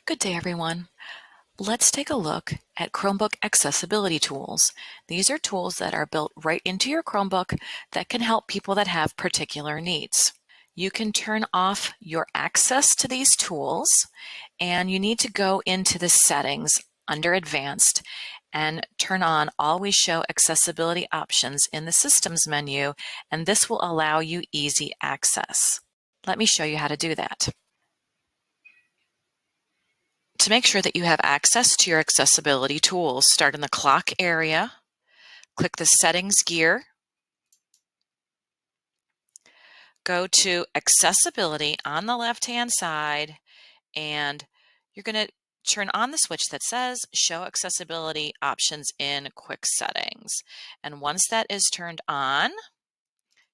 Good day, everyone. Let's take a look at Chromebook accessibility tools. These are tools that are built right into your Chromebook that can help people that have particular needs. You can turn off your access to these tools, and you need to go into the settings under Advanced and turn on Always Show Accessibility Options in the Systems menu, and this will allow you easy access. Let me show you how to do that. To make sure that you have access to your accessibility tools, start in the clock area, click the settings gear, go to accessibility on the left-hand side, and you're going to turn on the switch that says show accessibility options in quick settings. And once that is turned on,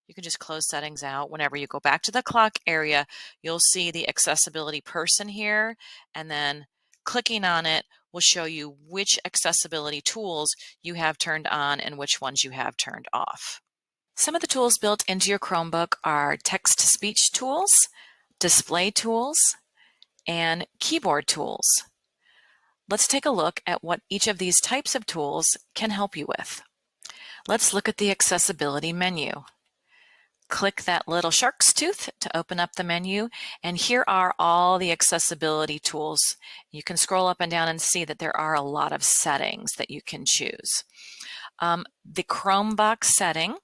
you can just close settings out. Whenever you go back to the clock area, you'll see the accessibility person here, and then clicking on it will show you which accessibility tools you have turned on and which ones you have turned off. Some of the tools built into your Chromebook are text-to-speech tools, display tools, and keyboard tools. Let's take a look at what each of these types of tools can help you with. Let's look at the accessibility menu. Click that little shark's tooth to open up the menu, and here are all the accessibility tools. You can scroll up and down and see that there are a lot of settings that you can choose. The Chromebook setting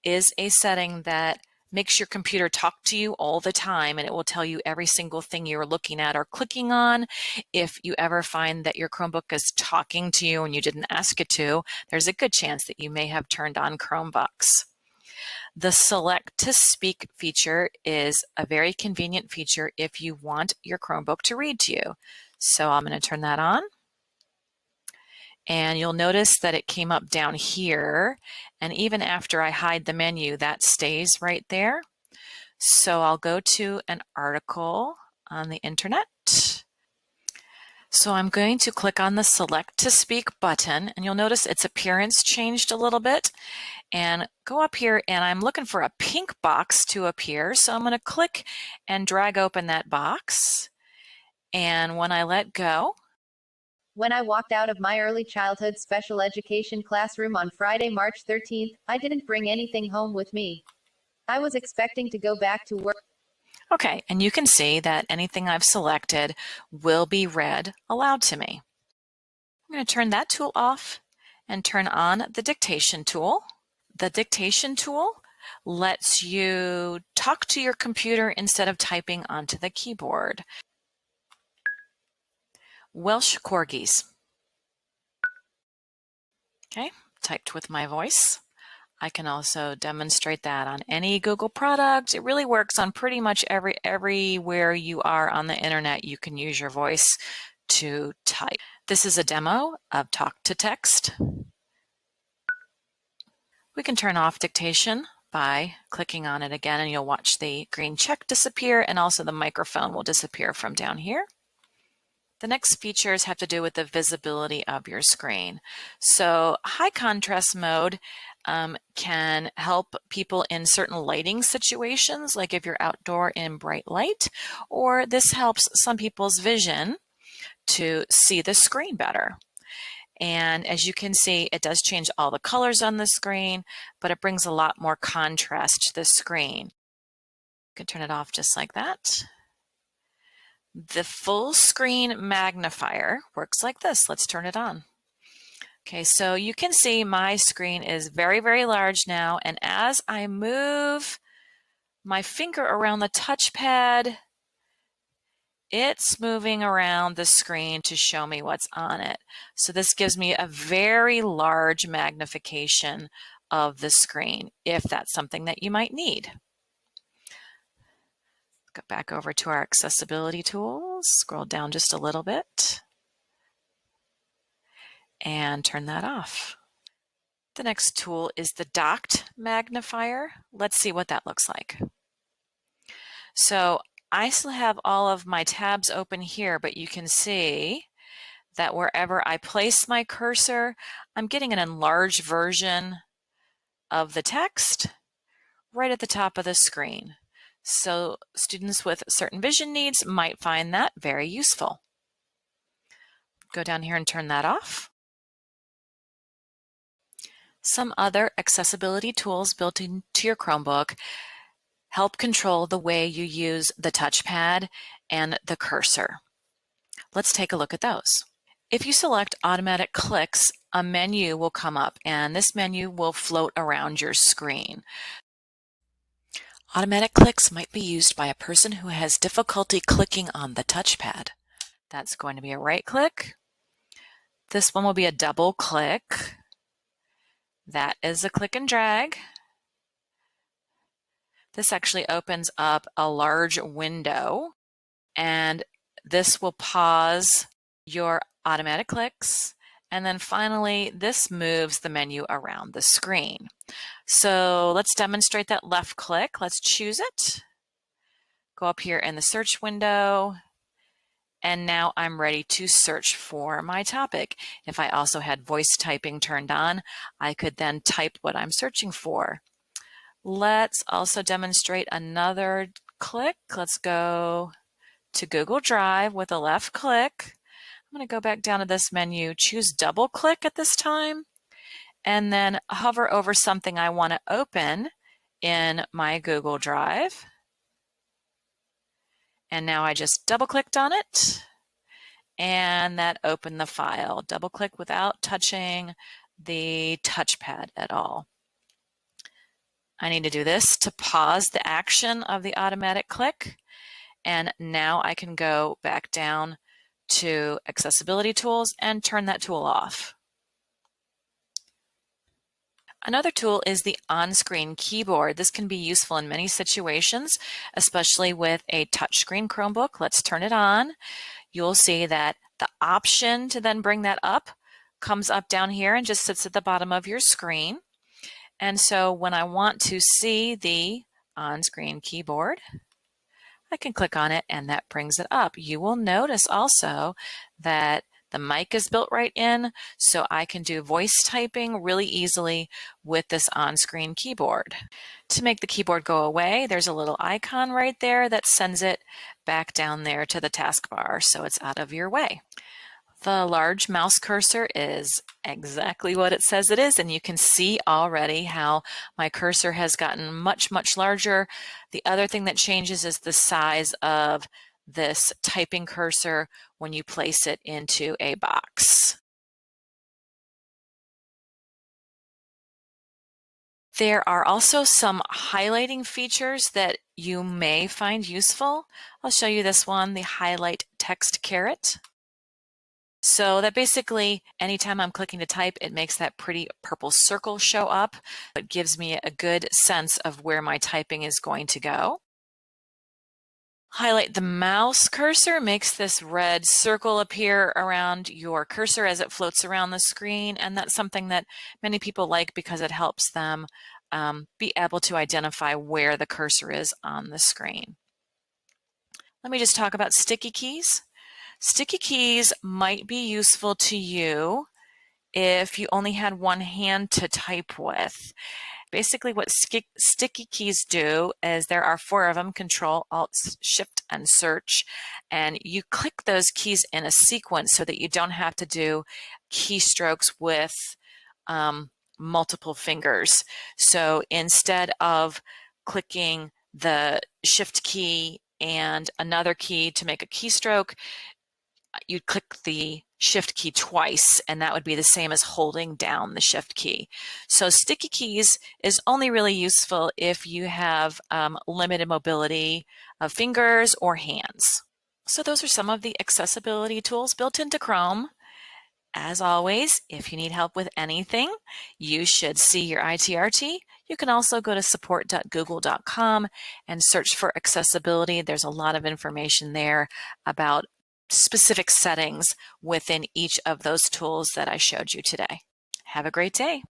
is a setting that makes your computer talk to you all the time, and it will tell you every single thing you're looking at or clicking on. If you ever find that your Chromebook is talking to you and you didn't ask it to, there's a good chance that you may have turned on Chromebooks. The Select to Speak feature is a very convenient feature if you want your Chromebook to read to you. So I'm going to turn that on. And you'll notice that it came up down here. And even after I hide the menu, that stays right there. So I'll go to an article on the internet. So I'm going to click on the Select to Speak button, and you'll notice its appearance changed a little bit. And go up here, and I'm looking for a pink box to appear. So I'm going to click and drag open that box. And when I let go, when I walked out of my early childhood special education classroom on Friday, March 13th, I didn't bring anything home with me. I was expecting to go back to work. Okay, and you can see that anything I've selected will be read aloud to me. I'm going to turn that tool off and turn on the dictation tool. The dictation tool lets you talk to your computer instead of typing onto the keyboard. Welsh Corgis. Okay, typed with my voice. I can also demonstrate that on any Google product. It really works on pretty much everywhere you are on the internet. You can use your voice to type. This is a demo of talk to text. We can turn off dictation by clicking on it again, and you'll watch the green check disappear, and also the microphone will disappear from down here. The next features have to do with the visibility of your screen. So high contrast mode can help people in certain lighting situations, like if you're outdoor in bright light, or this helps some people's vision to see the screen better. And as you can see, it does change all the colors on the screen, but it brings a lot more contrast to the screen. You can turn it off just like that. The full screen magnifier works like this. Let's turn it on. Okay, so you can see my screen is very, very large now, and as I move my finger around the touchpad, it's moving around the screen to show me what's on it. So this gives me a very large magnification of the screen if that's something that you might need. Go back over to our accessibility tools, scroll down just a little bit, and turn that off. The next tool is the docked magnifier. Let's see what that looks like. So I still have all of my tabs open here, but you can see that wherever I place my cursor, I'm getting an enlarged version of the text right at the top of the screen. So students with certain vision needs might find that very useful. Go down here and turn that off. Some other accessibility tools built into your Chromebook help control the way you use the touchpad and the cursor. Let's take a look at those. If you select automatic clicks, a menu will come up, and this menu will float around your screen. Automatic clicks might be used by a person who has difficulty clicking on the touchpad. That's going to be a right click. This one will be a double click. That is a click and drag. This actually opens up a large window, and this will pause your automatic clicks. And then finally, this moves the menu around the screen. So let's demonstrate that left click. Let's choose it. Go up here in the search window. And now I'm ready to search for my topic. If I also had voice typing turned on, I could then type what I'm searching for. Let's also demonstrate another click. Let's go to Google Drive with a left click. I'm going to go back down to this menu, choose double click at this time, and then hover over something I want to open in my Google Drive. And now I just double clicked on it, and that opened the file. Double click without touching the touchpad at all. I need to do this to pause the action of the automatic click. And now I can go back down to accessibility tools and turn that tool off. Another tool is the on-screen keyboard. This can be useful in many situations, especially with a touchscreen Chromebook. Let's turn it on. You'll see that the option to then bring that up comes up down here and just sits at the bottom of your screen. And so when I want to see the on-screen keyboard, I can click on it and that brings it up. You will notice also that the mic is built right in, so I can do voice typing really easily with this on-screen keyboard. To make the keyboard go away, there's a little icon right there that sends it back down there to the taskbar so it's out of your way. The large mouse cursor is exactly what it says it is, and you can see already how my cursor has gotten much, much larger. The other thing that changes is the size of this typing cursor when you place it into a box. There are also some highlighting features that you may find useful. I'll show you this one, the highlight text caret. So that basically, anytime I'm clicking to type, it makes that pretty purple circle show up. It gives me a good sense of where my typing is going to go. Highlight the mouse cursor makes this red circle appear around your cursor as it floats around the screen, and that's something that many people like because it helps them be able to identify where the cursor is on the screen. Let me just talk about sticky keys. Sticky keys might be useful to you if you only had one hand to type with. Basically what sticky keys do is there are 4 of them, Control, Alt, Shift, and Search, and you click those keys in a sequence so that you don't have to do keystrokes with multiple fingers. So instead of clicking the Shift key and another key to make a keystroke, you'd click the Shift key twice, and that would be the same as holding down the Shift key. So sticky keys is only really useful if you have limited mobility of fingers or hands. So those are some of the accessibility tools built into Chrome. As always, if you need help with anything, you should see your ITRT. You can also go to support.google.com and search for accessibility. There's a lot of information there about specific settings within each of those tools that I showed you today. Have a great day.